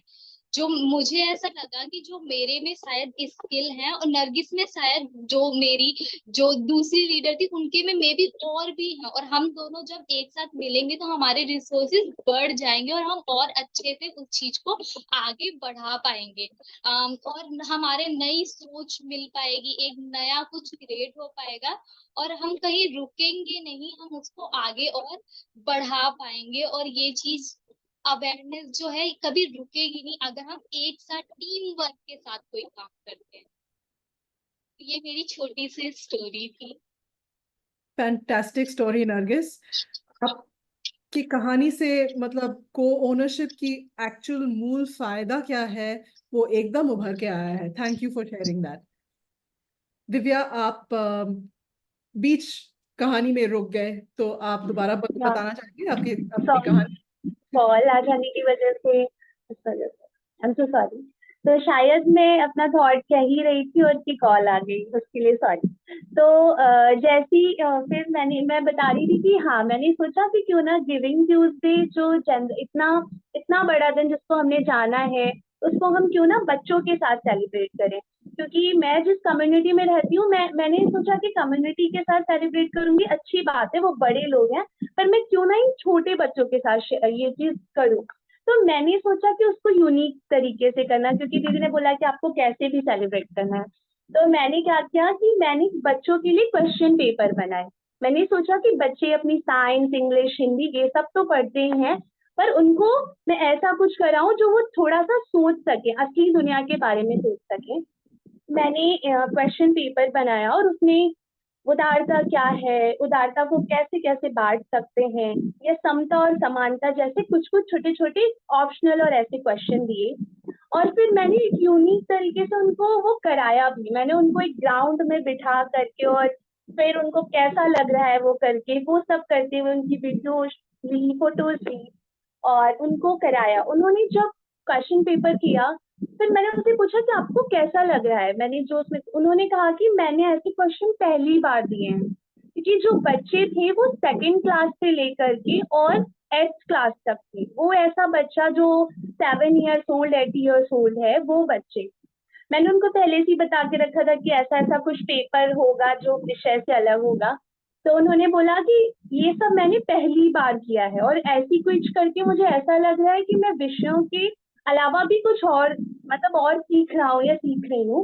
जो मुझे ऐसा लगा कि जो मेरे में शायद स्किल है और नरगिस में शायद जो मेरी जो दूसरी लीडर थी उनके में मे बी और भी है, और हम दोनों जब एक साथ मिलेंगे तो हमारे रिसोर्सेज बढ़ जाएंगे और हम और अच्छे से उस चीज को आगे बढ़ा पाएंगे। और हमारे नई सोच मिल पाएगी, एक नया कुछ क्रिएट हो पाएगा, और हम कहीं रुकेंगे नहीं, हम उसको आगे और बढ़ा पाएंगे। और ये चीज अवेयरनेस जो है कभी रुकेगी नहीं अगर हम एक साथ टीम वर्क के साथ कोई काम करते हैं। ये मेरी छोटी सी स्टोरी थी। Fantastic story Nargis. आपकी कहानी से मतलब को ओनरशिप की एक्चुअल मूल फायदा क्या है वो एकदम उभर के आया है। Thank you for sharing that. Divya, आप बीच कहानी में रुक गए, तो आप दोबारा बताना चाहेंगे आपकी अपनी कहानी? कॉल आ जाने की वजह से आई एम सो सॉरी। तो शायद मैं अपना थॉट कह ही रही थी और उसकी कॉल आ गई, उसके लिए सॉरी। तो जैसी फिर मैं बता रही थी कि हाँ, मैंने सोचा कि क्यों ना गिविंग ट्यूसडे जो इतना इतना बड़ा दिन जिसको हमने जाना है उसको हम क्यों ना बच्चों के साथ सेलिब्रेट करें। क्योंकि मैं जिस कम्युनिटी में रहती हूँ, मैंने सोचा कि कम्युनिटी के साथ सेलिब्रेट करूंगी, अच्छी बात है, वो बड़े लोग हैं, पर मैं क्यों ना इन छोटे बच्चों के साथ ये चीज करूँ। तो मैंने सोचा कि उसको यूनिक तरीके से करना, क्योंकि दीदी ने बोला कि आपको कैसे भी सेलिब्रेट करना है। तो मैंने क्या किया कि मैंने बच्चों के लिए क्वेश्चन पेपर बनाए। मैंने सोचा कि बच्चे अपनी साइंस, इंग्लिश, हिंदी ये सब तो पढ़ते हैं, पर उनको मैं ऐसा कुछ कराऊं जो वो थोड़ा सा सोच सके, असली दुनिया के बारे में सोच सके। मैंने क्वेश्चन पेपर बनाया और उसमें उदारता क्या है, उदारता को कैसे कैसे बांट सकते हैं, या समता और समानता जैसे कुछ कुछ छोटे छोटे ऑप्शनल और ऐसे क्वेश्चन दिए। और फिर मैंने एक यूनिक तरीके से उनको वो कराया भी। मैंने उनको एक ग्राउंड में बिठा करके और फिर उनको कैसा लग रहा है वो करके, वो सब करते हुए उनकी वीडियोज ली, फोटोज ली और उनको कराया। उन्होंने जब क्वेश्चन पेपर किया फिर मैंने उनसे पूछा कि आपको कैसा लग रहा है। मैंने जो उसमें, उन्होंने कहा कि मैंने ऐसे क्वेश्चन पहली बार दिए हैं, क्योंकि जो बच्चे थे वो 2nd क्लास से लेकर के और 8th क्लास तक थे। वो ऐसा बच्चा जो 7 years old 8 years old है, वो बच्चे। मैंने उनको पहले से ही बता के रखा था कि ऐसा ऐसा कुछ पेपर होगा जो विषय से अलग होगा। तो उन्होंने बोला कि ये सब मैंने पहली बार किया है और ऐसी कुछ करके मुझे ऐसा लग रहा है कि मैं विषयों के अलावा भी कुछ और मतलब और सीख रहा हूँ या सीख रही हूँ।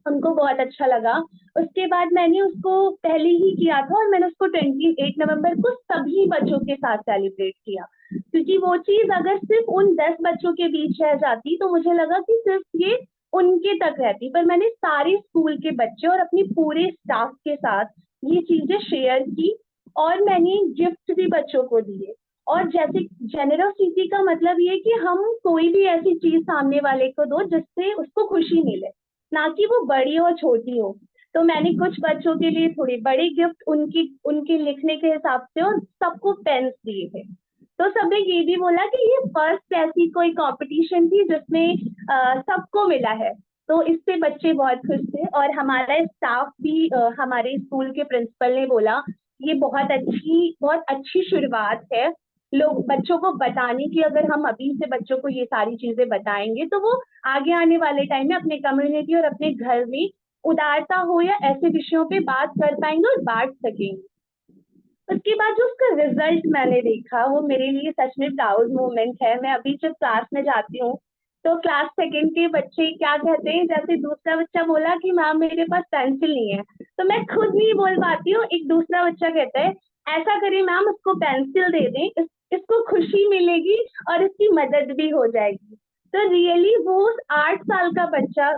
उनको बहुत अच्छा लगा। उसके बाद मैंने उसको पहले ही किया था और मैंने उसको 28 नवंबर को सभी बच्चों के साथ सेलिब्रेट किया, क्योंकि वो चीज अगर सिर्फ उन 10 बच्चों के बीच रह जाती तो मुझे लगा कि सिर्फ ये उनके तक रहती। पर मैंने सारे स्कूल के बच्चे और अपने पूरे स्टाफ के साथ ये चीजें शेयर की और मैंने गिफ्ट भी बच्चों को दिए। और जैसे जेनरोसिटी का मतलब ये कि हम कोई भी ऐसी चीज सामने वाले को दो जिससे उसको खुशी मिले, ना कि वो बड़ी हो छोटी हो। तो मैंने कुछ बच्चों के लिए थोड़े बड़े गिफ्ट उनके लिखने के हिसाब से और सबको पेन्स दिए थे। तो सबने ये भी बोला कि ये फर्स्ट ऐसी कोई कंपटीशन थी जिसमें सबको मिला है। तो इससे बच्चे बहुत खुश थे और हमारा स्टाफ भी हमारे स्कूल के प्रिंसिपल ने बोला ये बहुत अच्छी शुरुआत है। लोग बच्चों को बताने की, अगर हम अभी से बच्चों को ये सारी चीजें बताएंगे तो वो आगे आने वाले टाइम में अपने कम्युनिटी और अपने घर में उदारता हो या ऐसे विषयों पे बात कर पाएंगे और बांट सकेंगे। उसके बाद जो उसका रिजल्ट मैंने देखा वो मेरे लिए सच में प्राउड मोमेंट है। मैं अभी जब क्लास में जाती हूँ तो क्लास सेकंड के बच्चे क्या कहते हैं, जैसे दूसरा बच्चा बोला कि मैम मेरे पास पेंसिल नहीं है, तो मैं खुद नहीं बोल पाती हूँ, एक दूसरा बच्चा कहता है ऐसा करिए मैम उसको पेंसिल दे दें, इसको खुशी मिलेगी और इसकी मदद भी हो जाएगी। तो रियली वो 8 साल का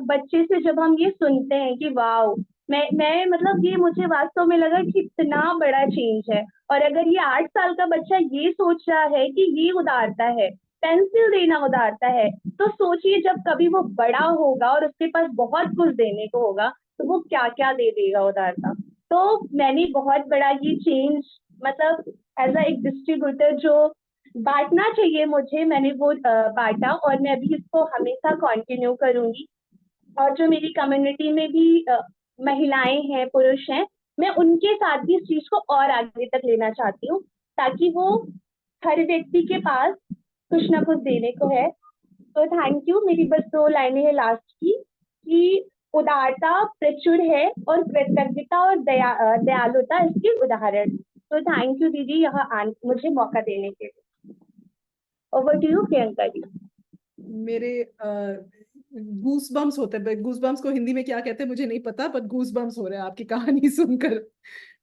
बच्चे से जब हम ये सुनते हैं कि वाओ, मैं मतलब ये मुझे वास्तव में लगा कि इतना बड़ा चेंज है। और अगर ये 8 साल का बच्चा ये सोच रहा है कि ये उदारता है, पेंसिल देना उदारता है, तो सोचिए जब कभी वो बड़ा होगा और उसके पास बहुत कुछ देने को होगा तो वो क्या क्या दे देगा उदारता। तो मैंने बहुत बड़ा ये चेंज, मतलब एज अ एक डिस्ट्रीब्यूटर जो बांटना चाहिए मुझे, मैंने वो बांटा और मैं अभी इसको हमेशा कंटिन्यू करूंगी। और जो मेरी कम्युनिटी में भी महिलाएं हैं, पुरुष हैं, मैं उनके साथ भी इस चीज को और आगे तक लेना चाहती हूँ ताकि वो हर व्यक्ति के पास कुछ ना कुछ देने को है। तो थैंक यू। मेरी बस 2 लाइनें हैं लास्ट की कि उदारता प्रचुर है और कृतज्ञता और दयालुता इसके उदाहरण। तो थैंक यू दीदी यहाँ मुझे मौका देने के लिए। Over to you Priyanka ji. मेरे गूस बम्स होते हैं, गूस बम्स को हिंदी में क्या कहते हैं मुझे नहीं पता, पर गूस बम्स हो रहे हैं आपकी कहानी सुनकर।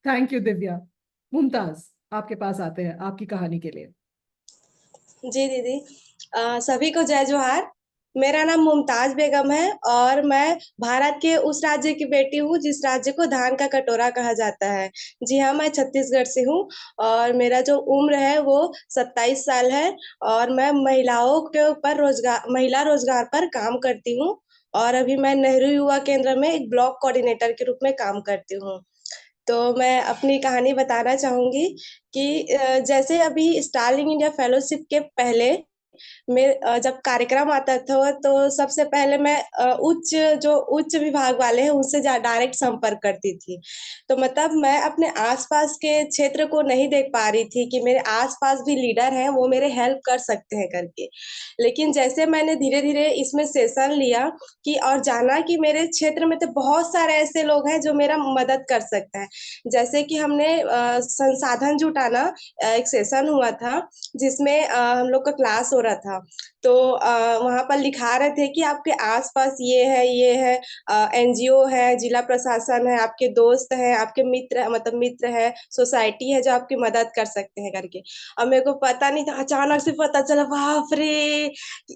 Thank you Divya. मुमताज, आपके पास आते हैं आपकी कहानी के लिए। जी दीदी, सभी को जय जोहार। मेरा नाम मुमताज बेगम है और मैं भारत के उस राज्य की बेटी हूँ जिस राज्य को धान का कटोरा कहा जाता है। जी हाँ, मैं छत्तीसगढ़ से हूँ और मेरा जो उम्र है वो 27 साल है और मैं महिलाओं के ऊपर महिला रोजगार पर काम करती हूँ और अभी मैं नेहरू युवा केंद्र में एक ब्लॉक कोऑर्डिनेटर के रूप में काम करती हूँ। तो मैं अपनी कहानी बताना चाहूंगी कि जैसे अभी स्टारलिंग इंडिया फेलोशिप के पहले जब कार्यक्रम आता था तो सबसे पहले मैं उच्च विभाग वाले हैं उनसे डायरेक्ट संपर्क करती थी। तो मतलब मैं अपने आसपास के क्षेत्र को नहीं देख पा रही थी कि मेरे आसपास भी लीडर हैं, वो मेरे हेल्प कर सकते हैं करके। लेकिन जैसे मैंने धीरे धीरे इसमें सेशन लिया कि और जाना कि मेरे क्षेत्र में तो बहुत सारे ऐसे लोग हैं जो मेरा मदद कर सकते हैं। जैसे कि हमने संसाधन जुटाना एक सेशन हुआ था जिसमें हम लोग का क्लास हो रहा था। तो वहाँ पर लिखा रहे थे कि आपके आसपास ये है, एनजीओ है, जिला प्रशासन है, आपके दोस्त हैं, आपके मित्र है, सोसाइटी है जो आपकी मदद कर सकते हैं करके। अब मेरे को पता नहीं था, अचानक से पता चला बाप रे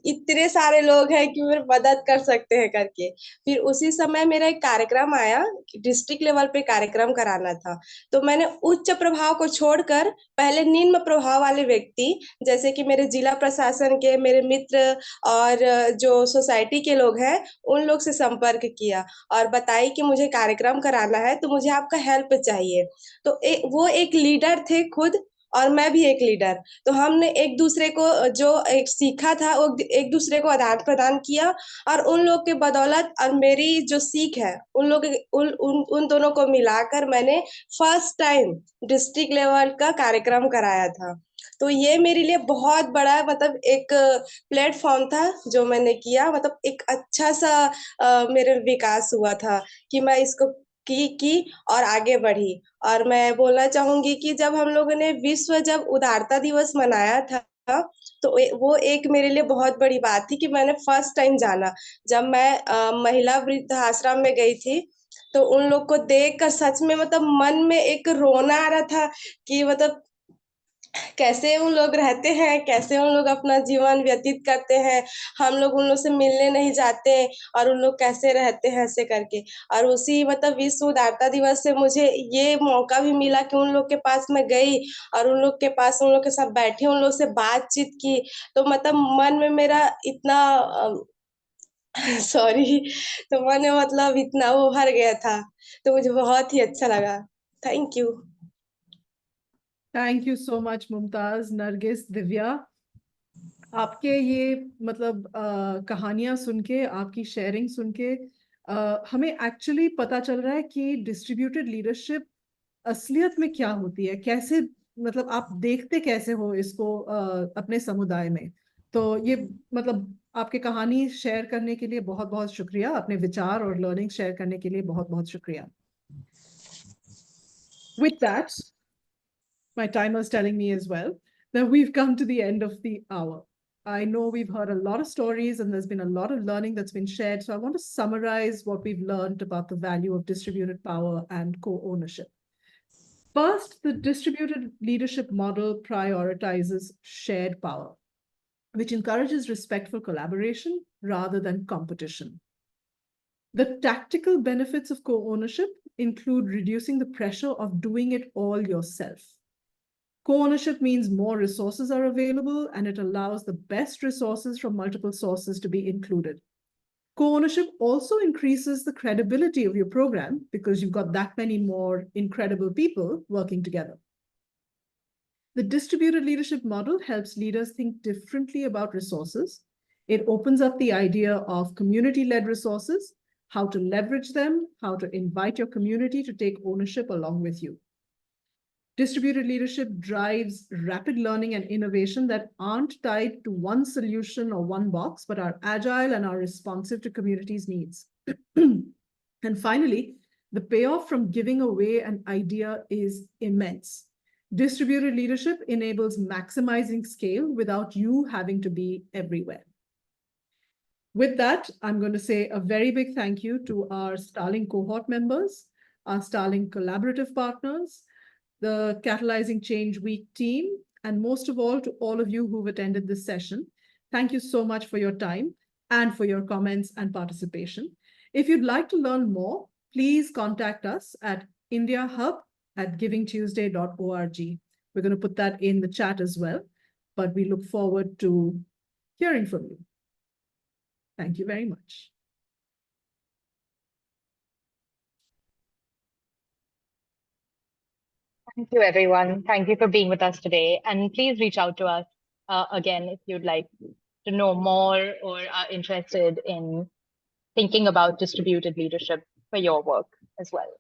इतने सारे लोग हैं कि मेरी मदद कर सकते हैं करके। फिर उसी समय मेरा एक कार्यक्रम आया, डिस्ट्रिक्ट लेवल पे कार्यक्रम कराना था। तो मैंने उच्च प्रभाव को छोड़कर पहले निम्न प्रभाव वाले व्यक्ति जैसे कि मेरे जिला प्रशासन के, मेरे मित्र और जो सोसाइटी के लोग हैं उन लोग से संपर्क किया और बताई कि मुझे कार्यक्रम कराना है तो मुझे आपका हेल्प चाहिए। तो वो एक लीडर थे खुद और मैं भी एक लीडर। तो हमने एक दूसरे को जो एक सीखा था वो एक दूसरे को आदान प्रदान किया और उन लोग के बदौलत और मेरी जो सीख है उन दोनों को मिलाकर मैंने फर्स्ट टाइम डिस्ट्रिक्ट लेवल का कार्यक्रम कराया था। तो ये मेरे लिए बहुत बड़ा मतलब एक प्लेटफॉर्म था जो मैंने किया, मतलब एक अच्छा सा मेरे विकास हुआ था कि मैं इसको की और आगे बढ़ी। और मैं बोलना चाहूंगी कि जब हम लोगों ने जब उदारता दिवस मनाया था तो वो एक मेरे लिए बहुत बड़ी बात थी कि मैंने फर्स्ट टाइम जाना। जब मैं महिला वृद्धाश्रम में गई थी तो उन लोग को देखकर सच में मतलब मन में एक रोना आ रहा था कि मतलब कैसे उन लोग रहते हैं, कैसे उन लोग अपना जीवन व्यतीत करते हैं, हम लोग उन लोग से मिलने नहीं जाते और उन लोग कैसे रहते हैं ऐसे करके। और उसी मतलब विश्व उदारता दिवस से मुझे ये मौका भी मिला कि उन लोग के पास मैं गई और उन लोग के पास उन लोग के साथ बैठी, उन लोग से बातचीत की, तो मतलब मन में मेरा इतना सॉरी, तो मन में मतलब इतना वो भर गया था, तो मुझे बहुत ही अच्छा लगा। Thank you. Thank you so much Mumtaz, Nargis, Divya. आपके ये मतलब कहानियां सुन के, आपकी शेयरिंग सुन के हमें एक्चुअली पता चल रहा है कि डिस्ट्रीब्यूटेड लीडरशिप असलियत में क्या होती है, कैसे मतलब आप देखते कैसे हो इसको अपने समुदाय में। तो ये मतलब आपके कहानी शेयर करने के लिए बहुत बहुत शुक्रिया, अपने विचार और लर्निंग शेयर करने के लिए बहुत बहुत शुक्रिया। With that, my timer's telling me as well that we've come to the end of the hour. I know we've heard a lot of stories and there's been a lot of learning that's been shared. So I want to summarize what we've learned about the value of distributed power and co-ownership. First, the distributed leadership model prioritizes shared power, which encourages respectful collaboration rather than competition. The tactical benefits of co-ownership include reducing the pressure of doing it all yourself. Co-ownership means more resources are available and it allows the best resources from multiple sources to be included. Co-ownership also increases the credibility of your program because you've got that many more incredible people working together. The distributed leadership model helps leaders think differently about resources. It opens up the idea of community-led resources, how to leverage them, how to invite your community to take ownership along with you. Distributed leadership drives rapid learning and innovation that aren't tied to one solution or one box, but are agile and are responsive to communities' needs. And finally, the payoff from giving away an idea is immense. Distributed leadership enables maximizing scale without you having to be everywhere. With that, I'm going to say a very big thank you to our Starling cohort members, our Starling collaborative partners, the Catalyzing Change Week team, and most of all, to all of you who've attended this session. Thank you so much for your time and for your comments and participation. If you'd like to learn more, please contact us at indiahub@givingtuesday.org. We're going to put that in the chat as well, but we look forward to hearing from you. Thank you very much. Thank you, everyone. Thank you for being with us today. And please reach out to us again if you'd like to know more or are interested in thinking about distributed leadership for your work as well.